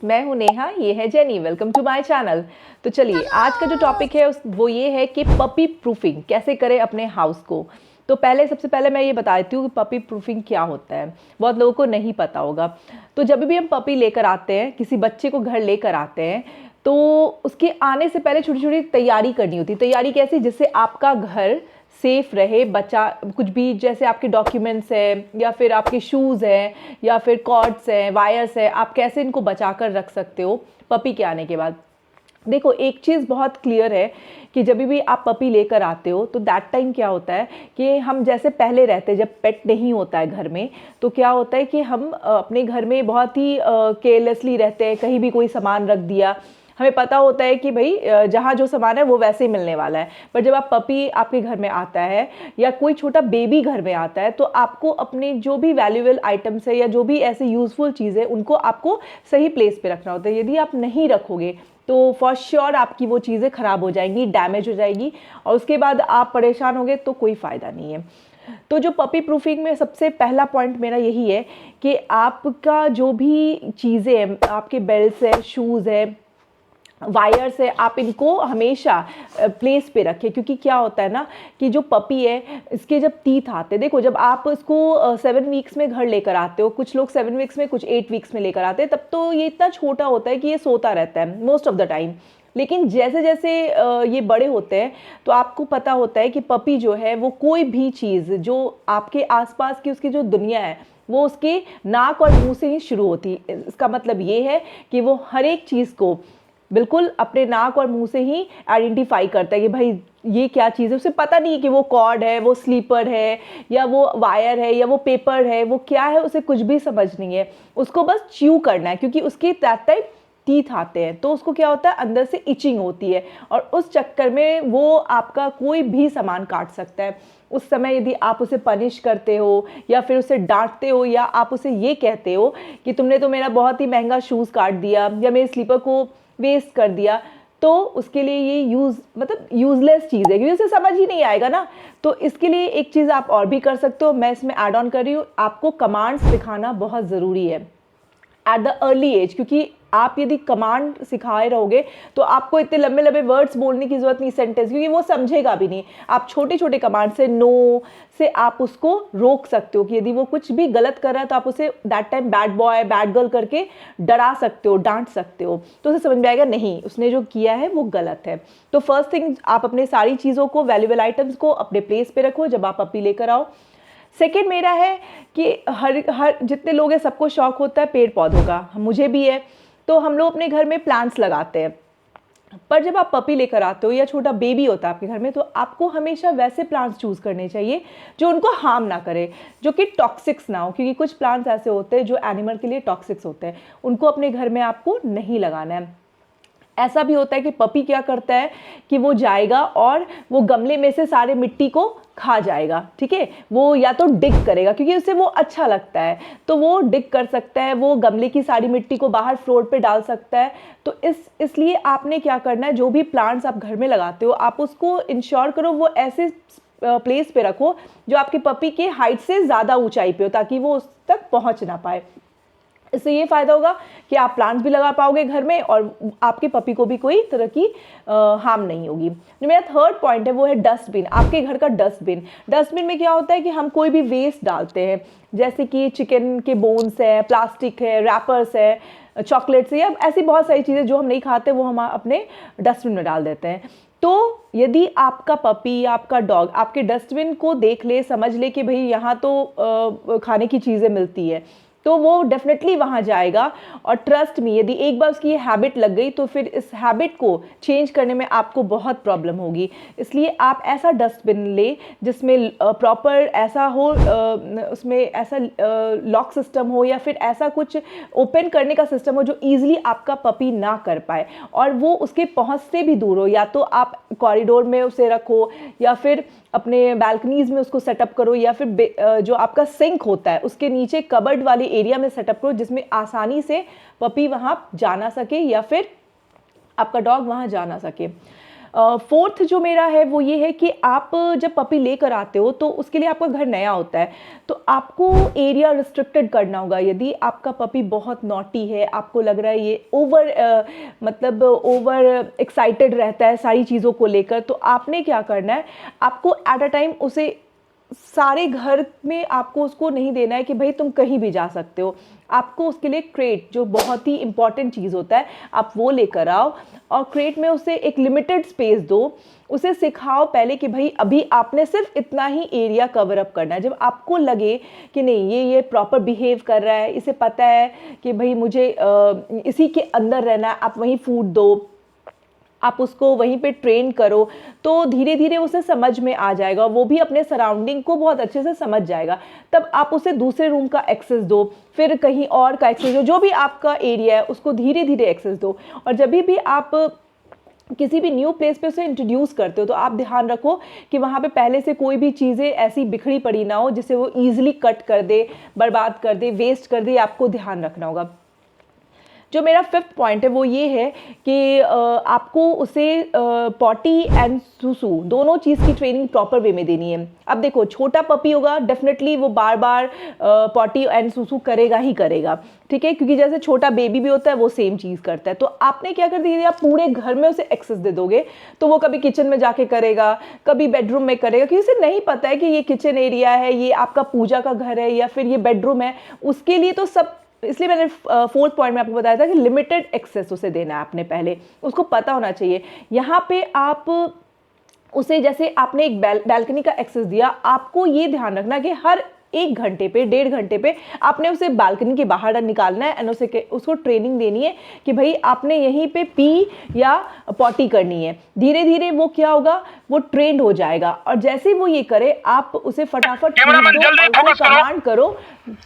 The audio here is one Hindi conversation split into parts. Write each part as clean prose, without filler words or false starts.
मैं हूं नेहा, ये है Jenny. Welcome to my channel. तो चलिए, आज का जो टॉपिक है वो ये है कि पपी प्रूफिंग कैसे करें अपने हाउस को। तो सबसे पहले मैं ये बता देती हूँ कि पपी प्रूफिंग क्या होता है। बहुत लोगों को नहीं पता होगा। तो जब भी हम पपी लेकर आते हैं, किसी बच्चे को घर लेकर आते हैं, तो उसके आने से पहले छोटी छोटी तैयारी करनी होती है। तैयारी कैसी? जिससे आपका घर सेफ रहे। बच्चा कुछ भी, जैसे आपके डॉक्यूमेंट्स हैं या फिर आपके शूज़ हैं या फिर कॉर्ड्स हैं, वायर्स हैं, आप कैसे इनको बचा कर रख सकते हो पपी के आने के बाद। देखो, एक चीज़ बहुत क्लियर है कि जब भी आप पपी लेकर आते हो तो दैट टाइम क्या होता है कि हम जैसे पहले रहते हैं, जब पेट नहीं होता है घर में, तो क्या होता है कि हम अपने घर में बहुत ही केयरलेसली रहते हैं। कहीं भी कोई सामान रख दिया, हमें पता होता है कि भाई जहाँ जो सामान है वो वैसे ही मिलने वाला है। पर जब आप पपी आपके घर में आता है या कोई छोटा बेबी घर में आता है, तो आपको अपने जो भी वैल्यूएबल आइटम्स है या जो भी ऐसे यूज़फुल चीज़ें, उनको आपको सही प्लेस पे रखना होता है। यदि आप नहीं रखोगे तो फॉर श्योर आपकी वो चीज़ें ख़राब हो जाएंगी, डैमेज हो जाएगी, और उसके बाद आप परेशान होंगे तो कोई फ़ायदा नहीं है। तो जो पपी प्रूफिंग में सबसे पहला पॉइंट मेरा यही है कि आपका जो भी चीज़ें हैं, आपके बेल्ट्स है, शूज़ है, वायर्स है, आप इनको हमेशा प्लेस पे रखें। क्योंकि क्या होता है ना कि जो पपी है, इसके जब टीथ आते हैं, देखो जब आप इसको 7 वीक्स में घर लेकर आते हो, कुछ लोग 7 वीक्स में, कुछ 8 वीक्स में लेकर आते हैं, तब तो ये इतना छोटा होता है कि ये सोता रहता है मोस्ट ऑफ द टाइम। लेकिन जैसे जैसे ये बड़े होते हैं तो आपको पता होता है कि पपी जो है वो कोई भी चीज़ जो आपके आसपास की उसकी जो दुनिया है वो उसके नाक और मुंह से ही शुरू होती है। इसका मतलब ये है कि वो हर एक चीज़ को बिल्कुल अपने नाक और मुंह से ही आइडेंटिफाई करता है कि भाई ये क्या चीज़ है। उसे पता नहीं कि वो कॉर्ड है, वो स्लीपर है, या वो वायर है, या वो पेपर है, वो क्या है, उसे कुछ भी समझ नहीं है। उसको बस च्यू करना है, क्योंकि उसके दैट टाइम टीथ आते हैं, तो उसको क्या होता है, अंदर से इचिंग होती है, और उस चक्कर में वो आपका कोई भी सामान काट सकता है। उस समय यदि आप उसे पनिश करते हो या फिर उसे डांटते हो, या आप उसे ये कहते हो कि तुमने तो मेरा बहुत ही महंगा शूज़ काट दिया या मेरे स्लीपर को वेस्ट कर दिया, तो उसके लिए ये यूज़लेस चीज़ है, क्योंकि उसे समझ ही नहीं आएगा ना। तो इसके लिए एक चीज़ आप और भी कर सकते हो, मैं इसमें ऐड ऑन कर रही हूँ, आपको कमांड्स सिखाना बहुत ज़रूरी है एट द अर्ली एज। क्योंकि आप यदि कमांड सिखाए रहोगे तो आपको इतने लंबे लंबे वर्ड्स बोलने की ज़रूरत नहीं, सेंटेंस, क्योंकि वो समझेगा भी नहीं। आप छोटे छोटे कमांड से, नो से आप उसको रोक सकते हो कि यदि वो कुछ भी गलत कर रहा है तो आप उसे that time bad boy, bad girl करके डरा सकते हो, डांट सकते हो, तो उसे समझ में आएगा नहीं, उसने जो किया है वो गलत है। तो फर्स्ट थिंग, आप अपने सारी चीज़ों को, वैल्यूएबल आइटम्स को अपने प्लेस पे रखो जब आप पपी लेकर आओ। सेकेंड मेरा है कि हर जितने लोग हैं सबको शौक होता है पेड़ पौधों का, मुझे भी है। तो हम लोग अपने घर में प्लांट्स लगाते हैं, पर जब आप पपी लेकर आते हो या छोटा बेबी होता है आपके घर में, तो आपको हमेशा वैसे प्लांट्स चूज़ करने चाहिए जो उनको हार्म ना करे, जो कि टॉक्सिक्स ना हो। क्योंकि कुछ प्लांट्स ऐसे होते हैं जो एनिमल के लिए टॉक्सिक्स होते हैं, उनको अपने घर में आपको नहीं लगाना है। ऐसा भी होता है कि पपी क्या करता है कि वो जाएगा और वो गमले में से सारे मिट्टी को खा जाएगा, ठीक है। वो या तो डिग करेगा, क्योंकि उसे वो अच्छा लगता है, तो वो डिग कर सकता है, वो गमले की सारी मिट्टी को बाहर फ्लोर पे डाल सकता है। तो इसलिए आपने क्या करना है, जो भी प्लांट्स आप घर में लगाते हो, आप उसको इंश्योर करो वो ऐसे प्लेस पे रखो जो आपके पपी के हाइट से ज़्यादा ऊंचाई पे हो, ताकि वो उस तक पहुँच ना पाए। इससे ये फ़ायदा होगा कि आप प्लांट्स भी लगा पाओगे घर में, और आपके पपी को भी कोई तरह की हार्म नहीं होगी। जो मेरा थर्ड पॉइंट है वो है डस्टबिन। आपके घर का डस्टबिन। डस्टबिन में क्या होता है कि हम कोई भी वेस्ट डालते हैं, जैसे कि चिकन के बोन्स है, प्लास्टिक है, रैपर्स है, चॉकलेट्स है, या ऐसी बहुत सारी चीज़ें जो हम नहीं खाते वो हम अपने डस्टबिन में डाल देते हैं। तो यदि आपका पपी या आपका डॉग आपके डस्टबिन को देख ले, समझ ले कि भाई यहाँ तो खाने की चीज़ें मिलती है, तो वो डेफिनेटली वहाँ जाएगा। और ट्रस्ट मी, यदि एक बार उसकी ये हैबिट लग गई तो फिर इस हैबिट को चेंज करने में आपको बहुत प्रॉब्लम होगी। इसलिए आप ऐसा डस्टबिन ले जिसमें प्रॉपर ऐसा हो, उसमें ऐसा लॉक सिस्टम हो, या फिर ऐसा कुछ ओपन करने का सिस्टम हो जो ईजिली आपका पपी ना कर पाए, और वो उसके पहुँच से भी दूर हो। या तो आप कॉरिडोर में उसे रखो, या फिर अपने बालकनीज में उसको सेटअप करो, या फिर जो आपका सिंक होता है उसके नीचे कबर्ड वाले एरिया में सेटअप करो, जिसमें आसानी से पपी वहाँ जा ना सके या फिर आपका डॉग वहाँ जा ना सके। फोर्थ जो मेरा है वो ये है कि आप जब पपी लेकर आते हो तो उसके लिए आपका घर नया होता है, तो आपको एरिया रिस्ट्रिक्टेड करना होगा। यदि आपका पपी बहुत नॉटी है, आपको लग रहा है ये मतलब ओवर एक्साइटेड रहता है सारी चीज़ों को लेकर, तो आपने क्या करना है, आपको एट अ टाइम उसे सारे घर में आपको उसको नहीं देना है कि भाई तुम कहीं भी जा सकते हो। आपको उसके लिए क्रेट, जो बहुत ही इंपॉर्टेंट चीज़ होता है, आप वो लेकर आओ और क्रेट में उसे एक लिमिटेड स्पेस दो। उसे सिखाओ पहले कि भाई अभी आपने सिर्फ इतना ही एरिया कवर अप करना है। जब आपको लगे कि नहीं ये प्रॉपर बिहेव कर रहा है, इसे पता है कि भाई मुझे इसी के अंदर रहना है, आप वहीं फूड दो, आप उसको वहीं पे ट्रेन करो, तो धीरे धीरे उसे समझ में आ जाएगा, वो भी अपने सराउंडिंग को बहुत अच्छे से समझ जाएगा। तब आप उसे दूसरे रूम का एक्सेस दो, फिर कहीं और का एक्सेस दो, जो भी आपका एरिया है उसको धीरे धीरे एक्सेस दो। और जब भी आप किसी भी न्यू प्लेस पे उसे इंट्रोड्यूस करते हो तो आप ध्यान रखो कि वहाँ पे पहले से कोई भी चीज़ें ऐसी बिखरी पड़ी ना हो जिसे वो ईजिली कट कर दे, बर्बाद कर दे, वेस्ट कर दे, आपको ध्यान रखना होगा। जो मेरा फिफ्थ पॉइंट है वो ये है कि आपको उसे पॉटी एंड सुसु दोनों चीज़ की ट्रेनिंग प्रॉपर वे में देनी है। अब देखो, छोटा पपी होगा, डेफिनेटली वो बार बार पॉटी एंड सुसु करेगा ही करेगा, ठीक है, क्योंकि जैसे छोटा बेबी भी होता है वो सेम चीज़ करता है। तो आपने क्या कर दिया, आप पूरे घर में उसे एक्सेस दे दोगे तो वो कभी किचन में जाके करेगा, कभी बेडरूम में करेगा, क्योंकि उसे नहीं पता है कि ये किचन एरिया है, ये आपका पूजा का घर है या फिर ये बेडरूम है। उसके लिए तो सब, इसलिए मैंने फोर्थ पॉइंट में आपको बताया था कि लिमिटेड एक्सेस उसे देना है आपने, पहले उसको पता होना चाहिए। यहाँ पे आप उसे, जैसे आपने एक बैल्कनी का एक्सेस दिया, आपको ये ध्यान रखना कि हर 1 घंटे पे, 1.5 घंटे पे आपने उसे बालकनी के बाहर निकालना है एंड उसको ट्रेनिंग देनी है कि भाई आपने यहीं पे पी या पॉटी करनी है। धीरे धीरे वो क्या होगा, वो ट्रेंड हो जाएगा और जैसे वो ये करे आप उसे फटाफट कमांड करो,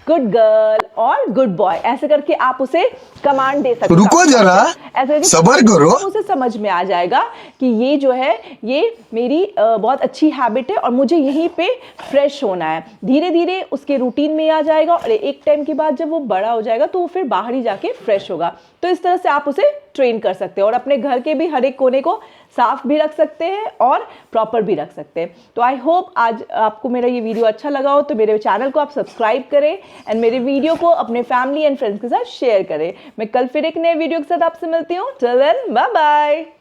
गुड गर्ल और गुड बॉय, ऐसे करके आप उसे कमांड दे सकते हो। रुको जरा, ऐसे सब्र करो, उसे समझ में आ जाएगा कि ये जो है ये मेरी बहुत अच्छी हैबिट है और मुझे यहीं पे फ्रेश होना है। धीरे धीरे उसके रूटीन में आ जाएगा और एक टाइम के बाद जब वो बड़ा हो जाएगा तो वो फिर बाहर ही जाके फ्रेश होगा। तो इस तरह से आप उसे ट्रेन कर सकते हैं और अपने घर के भी हर एक कोने को साफ भी रख सकते हैं और प्रॉपर भी रख सकते हैं। तो आई होप आज आपको मेरा ये वीडियो अच्छा लगा हो, तो मेरे चैनल को आप सब्सक्राइब करें एंड मेरे वीडियो को अपने फैमिली एंड फ्रेंड्स के साथ शेयर करें। मैं कल फिर एक नए वीडियो के साथ आपसे मिलती हूँ। Till then, bye bye.